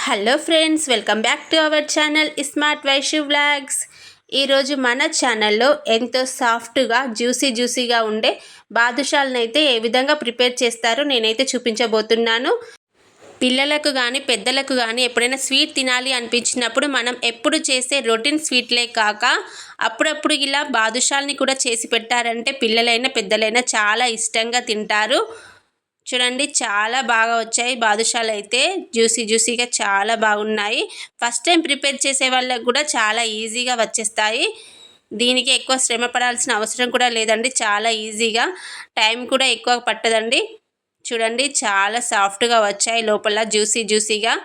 Hello friends, welcome back to our channel smart Vaishu vlogs. ఈరోజు మన ఛానల్లో ఎంతో సాఫ్ట్గా జ్యూసీగా ఉండే బాదుషాలను అయితే ఏ విధంగా ప్రిపేర్ చేస్తారో నేనైతే చూపించబోతున్నాను. పిల్లలకు కానీ పెద్దలకు కానీ ఎప్పుడైనా స్వీట్ తినాలి అనిపించినప్పుడు మనం ఎప్పుడు చేసే రొటీన్ స్వీట్లే కాక అప్పుడప్పుడు ఇలా బాదుషాలని కూడా చేసి పెట్టారంటే పిల్లలైనా పెద్దలైనా చాలా ఇష్టంగా తింటారు. చూడండి, చాలా బాగా వచ్చాయి బాదుషాలు అయితే జ్యూసీగా చాలా బాగున్నాయి. ఫస్ట్ టైం ప్రిపేర్ చేసే వాళ్ళకి కూడా చాలా ఈజీగా వచ్చేస్తాయి. దీనికి ఎక్కువ శ్రమ పడాల్సిన అవసరం కూడా లేదండి. చాలా ఈజీగా, టైం కూడా ఎక్కువ పట్టదండి. చూడండి, చాలా సాఫ్ట్గా వచ్చాయి, లోపల జ్యూసీగా.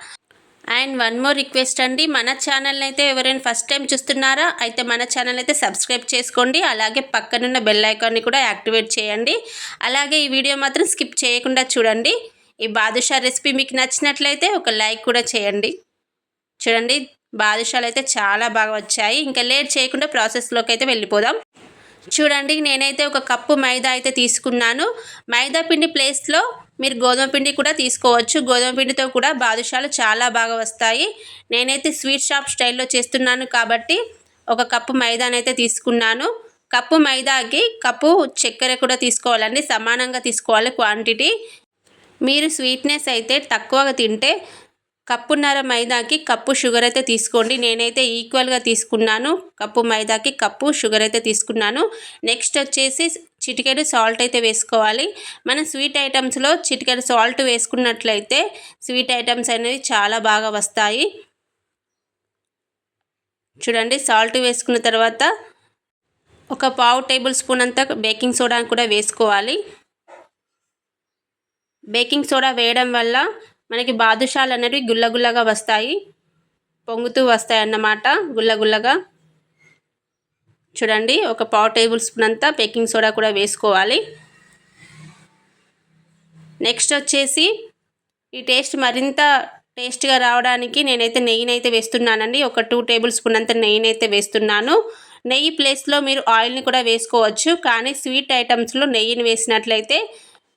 అండ్ వన్ మోర్ రిక్వెస్ట్ అండి, మన ఛానల్ని అయితే ఎవరైనా ఫస్ట్ టైం చూస్తున్నారా అయితే మన ఛానల్ అయితే సబ్స్క్రైబ్ చేసుకోండి. అలాగే పక్కనున్న బెల్ ఐకాన్ని కూడా యాక్టివేట్ చేయండి. అలాగే ఈ వీడియో మాత్రం స్కిప్ చేయకుండా చూడండి. ఈ బాదుషా రెసిపీ మీకు నచ్చినట్లయితే ఒక లైక్ కూడా చేయండి. చూడండి, బాదుషాలు అయితే చాలా బాగా వచ్చాయి. ఇంకా లేట్ చేయకుండా ప్రాసెస్లోకి అయితే వెళ్ళిపోదాం. చూడండి, నేనైతే ఒక కప్పు మైదా అయితే తీసుకున్నాను. మైదా పిండి ప్లేస్లో మీరు గోధుమ పిండి కూడా తీసుకోవచ్చు. గోధుమ పిండితో కూడా బాదుషాలు చాలా బాగా వస్తాయి. నేనైతే స్వీట్ షాప్ స్టైల్లో చేస్తున్నాను కాబట్టి ఒక కప్పు మైదానైతే తీసుకున్నాను. కప్పు మైదాకి కప్పు చక్కెర కూడా తీసుకోవాలండి, సమానంగా తీసుకోవాలి క్వాంటిటీ. మీరు స్వీట్నెస్ అయితే తక్కువగా తింటే కప్పున్నర మైదాకి కప్పు షుగర్ అయితే తీసుకోండి. నేనైతే ఈక్వల్గా తీసుకున్నాను. కప్పు మైదాకి కప్పు షుగర్ అయితే తీసుకున్నాను. నెక్స్ట్ వచ్చేసి చిటికెడు సాల్ట్ అయితే వేసుకోవాలి. మనం స్వీట్ ఐటమ్స్లో చిటికెడు సాల్ట్ వేసుకున్నట్లయితే స్వీట్ ఐటమ్స్ అనేవి చాలా బాగా వస్తాయి. చూడండి, సాల్ట్ వేసుకున్న తర్వాత ఒక పావు టేబుల్ స్పూన్ అంతా బేకింగ్ సోడా కూడా వేసుకోవాలి. బేకింగ్ సోడా వేయడం వల్ల మనకి బాదుషాలు అనేవి గుల్లగా వస్తాయి, పొంగుతూ వస్తాయి అన్నమాట, గుల్లగా. చూడండి, ఒక పావు టేబుల్ స్పూన్ అంతా బేకింగ్ సోడా కూడా వేసుకోవాలి. నెక్స్ట్ వచ్చేసి ఈ టేస్ట్ మరింత టేస్ట్గా రావడానికి నేనైతే నెయ్యినైతే వేస్తున్నానండి. ఒక 2 టేబుల్ స్పూన్ అంత నెయ్యినైతే వేస్తున్నాను. నెయ్యి ప్లేస్లో మీరు ఆయిల్ని కూడా వేసుకోవచ్చు, కానీ స్వీట్ ఐటమ్స్లో నెయ్యిని వేసినట్లయితే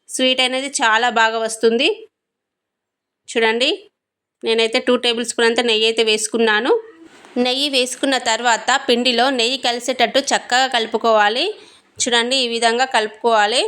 స్వీట్ అనేది చాలా బాగా వస్తుంది. చూడండి, నేనైతే 2 టేబుల్ స్పూన్ అంతా నెయ్యి అయితే వేసుకున్నాను. నెయ్యి వేసుకున్న తర్వాత పిండిలో నెయ్యి కలిసేటట్టు చక్కగా కలుపుకోవాలి. చూడండి, ఈ విధంగా కలుపుకోవాలి.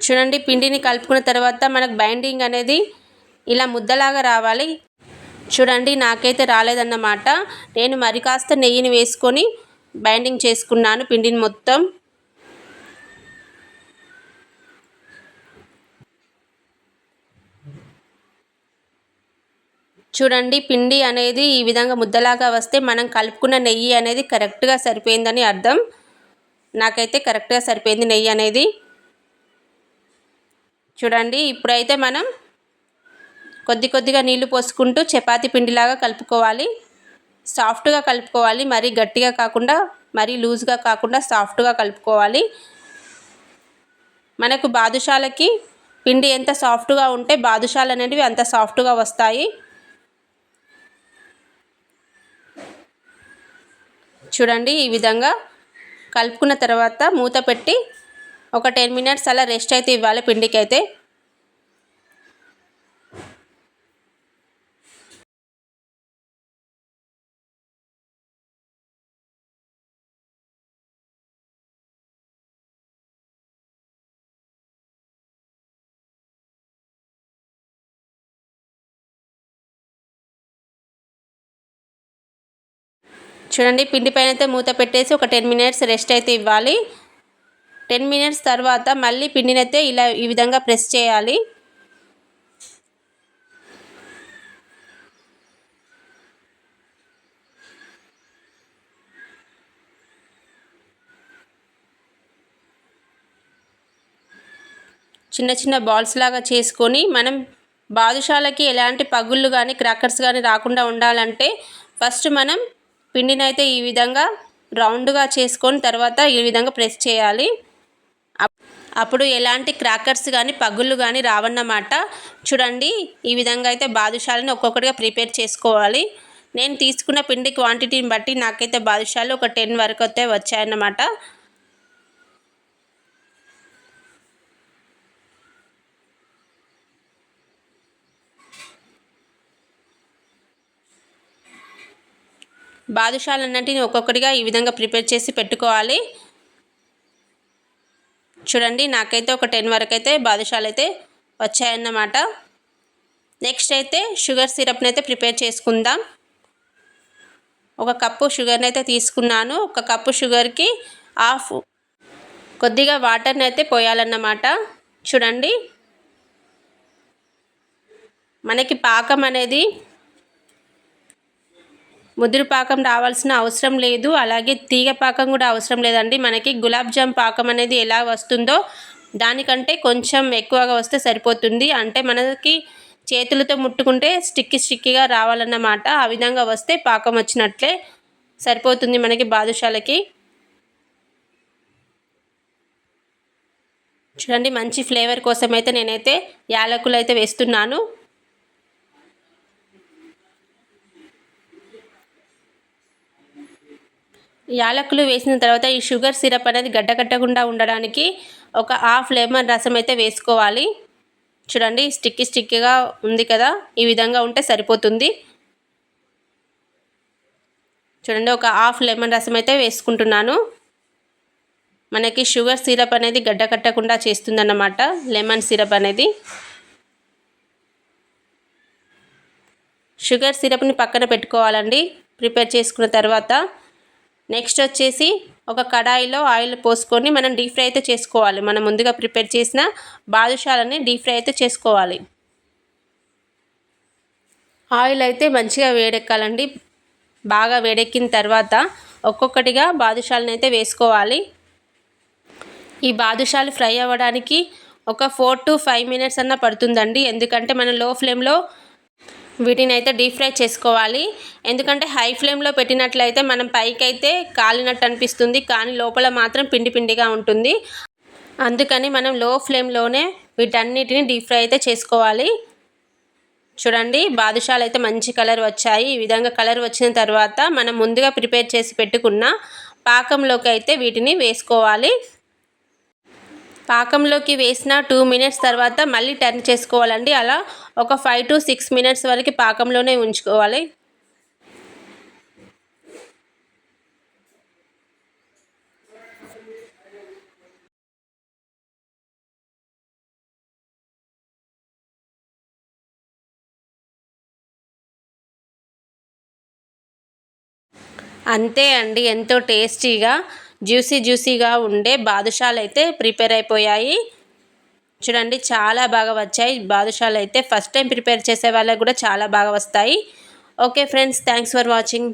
చూడండి, పిండిని కలుపుకున్న తర్వాత మనకు బైండింగ్ అనేది ఇలా ముద్దలాగా రావాలి. చూడండి, నాకైతే రాలేదన్నమాట. నేను మరి కాస్త నెయ్యిని వేసుకొని బైండింగ్ చేసుకున్నాను పిండిని మొత్తం. చూడండి, పిండి అనేది ఈ విధంగా ముద్దలాగా వస్తే మనం కలుపుకున్న నెయ్యి అనేది కరెక్ట్గా సరిపోయిందని అర్థం. నాకైతే కరెక్ట్గా సరిపోయింది నెయ్యి అనేది. చూడండి, ఇప్పుడైతే మనం కొద్దిగా నీళ్లు పోసుకుంటూ చపాతీ పిండిలాగా కలుపుకోవాలి. సాఫ్ట్గా కలుపుకోవాలి, మరీ గట్టిగా కాకుండా మరీ లూజ్గా కాకుండా సాఫ్ట్గా కలుపుకోవాలి. మనకు బాదుషాలకి పిండి ఎంత సాఫ్ట్గా ఉంటే బాదుషాలు అనేవి అంత సాఫ్ట్గా వస్తాయి. చూడండి, ఈ విధంగా కలుపుకున్న తర్వాత మూత పెట్టి ఒక 10 మినిట్స్ అలా రెస్ట్ అయితే ఇవ్వాలి పిండికి అయితే. చూడండి, పిండి పైన అయితే మూత పెట్టేసి ఒక 10 మినిట్స్ రెస్ట్ అయితే ఇవ్వాలి. 10 మినిట్స్ తర్వాత మళ్ళీ పిండిని అయితే ఇలా ఈ విధంగా ప్రెస్ చేయాలి. చిన్న బాల్స్ లాగా చేసుకొని మనం బాదుషాలకి ఎలాంటి పగుళ్ళు కానీ క్రాకర్స్ కానీ రాకుండా ఉండాలంటే ఫస్ట్ మనం పిండిని అయితే ఈ విధంగా రౌండ్గా చేసుకొని తర్వాత ఈ విధంగా ప్రెస్ చేయాలి. అప్పుడు ఎలాంటి క్రాకర్స్ కానీ పగుళ్ళు కానీ రావన్నమాట. చూడండి ఈ విధంగా అయితే బాదుషాలని ఒక్కొక్కటిగా ప్రిపేర్ చేసుకోవాలి. నేను తీసుకున్న పిండి క్వాంటిటీని బట్టి నాకైతే బాదుషాలు ఒక 10 వరకు అయితే వచ్చాయన్నమాట. బాదుషాలన్నింటినీ ఒక్కొక్కటిగా ఈ విధంగా ప్రిపేర్ చేసి పెట్టుకోవాలి. చూడండి నాకైతే ఒక 10 వరకు అయితే బాదుషాలు అయితే వచ్చాయన్నమాట. నెక్స్ట్ అయితే షుగర్ సిరప్ని అయితే ప్రిపేర్ చేసుకుందాం. ఒక కప్పు షుగర్ని అయితే తీసుకున్నాను. ఒక కప్పు షుగర్కి హాఫ్ కొద్దిగా వాటర్ని అయితే పోయాలన్నమాట. చూడండి మనకి పాకం అనేది ముదురు పాకం రావాల్సిన అవసరం లేదు, అలాగే తీగ పాకం కూడా అవసరం లేదండి. మనకి గులాబ్ జామ్ పాకం అనేది ఎలా వస్తుందో దానికంటే కొంచెం ఎక్కువగా వస్తే సరిపోతుంది. అంటే మనకి చేతులతో ముట్టుకుంటే స్టిక్కీగా రావాలన్నమాట. ఆ విధంగా వస్తే పాకం వచ్చినట్లే సరిపోతుంది మనకి బాదుషాలకి. చూడండి మంచి ఫ్లేవర్ కోసం అయితే నేనైతే యాలకులు అయితే వేస్తున్నాను. యాలకులు వేసిన తర్వాత ఈ షుగర్ సిరప్ అనేది గడ్డకట్టకుండా ఉండడానికి ఒక హాఫ్ లెమన్ రసం అయితే వేసుకోవాలి. చూడండి స్టిక్కీగా ఉంది కదా, ఈ విధంగా ఉంటే సరిపోతుంది. చూడండి ఒక హాఫ్ లెమన్ రసం అయితే వేసుకుంటున్నాను. మనకి షుగర్ సిరప్ అనేది గడ్డకట్టకుండా చేస్తుందన్నమాట లెమన్ సిరప్ అనేది. షుగర్ సిరప్ని పక్కన పెట్టుకోవాలండి ప్రిపేర్ చేసుకున్న తర్వాత. నెక్స్ట్ వచ్చేసి ఒక కడాయిలో ఆయిల్ పోసుకొని మనం డీప్ ఫ్రై అయితే చేసుకోవాలి. మనం ముందుగా ప్రిపేర్ చేసిన బాదుషాలని డీప్ ఫ్రై అయితే చేసుకోవాలి. ఆయిల్ అయితే మంచిగా వేడెక్కాలండి. బాగా వేడెక్కిన తర్వాత ఒక్కొక్కటిగా బాదుషాలను అయితే వేసుకోవాలి. ఈ బాదుషాలు ఫ్రై అవ్వడానికి ఒక 4 to 5 మినిట్స్ అన్న పడుతుందండి. ఎందుకంటే మనం లో ఫ్లేమ్లో వీటిని అయితే డీప్ ఫ్రై చేసుకోవాలి. ఎందుకంటే హై ఫ్లేమ్లో పెట్టినట్లయితే మనం పైకైతే కాలినట్టు అనిపిస్తుంది, కానీ లోపల మాత్రం పిండిగా ఉంటుంది. అందుకని మనం లో ఫ్లేమ్లోనే వీటన్నిటిని డీప్ ఫ్రై అయితే చేసుకోవాలి. చూడండి బాదుషాలు అయితే మంచి కలర్ వచ్చాయి. ఈ విధంగా కలర్ వచ్చిన తర్వాత మనం ముందుగా ప్రిపేర్ చేసి పెట్టుకున్న పాకంలోకి అయితే వీటిని వేసుకోవాలి. పాకంలోకి వేసిన 2 మినిట్స్ తర్వాత మళ్ళీ టర్న్ చేసుకోవాలండి. అలా ఒక 5 to 6 మినిట్స్ వరకు పాకంలోనే ఉంచుకోవాలి. అంతే అండి, ఎంతో టేస్టీగా జ్యూసీగా ఉండే బాదుషాలు అయితే ప్రిపేర్ అయిపోయాయి. చూడండి చాలా బాగా వచ్చాయి బాదుషాలు అయితే. ఫస్ట్ టైం ప్రిపేర్ చేసే వాళ్ళకి కూడా చాలా బాగా వస్తాయి. Okay friends, thanks for watching.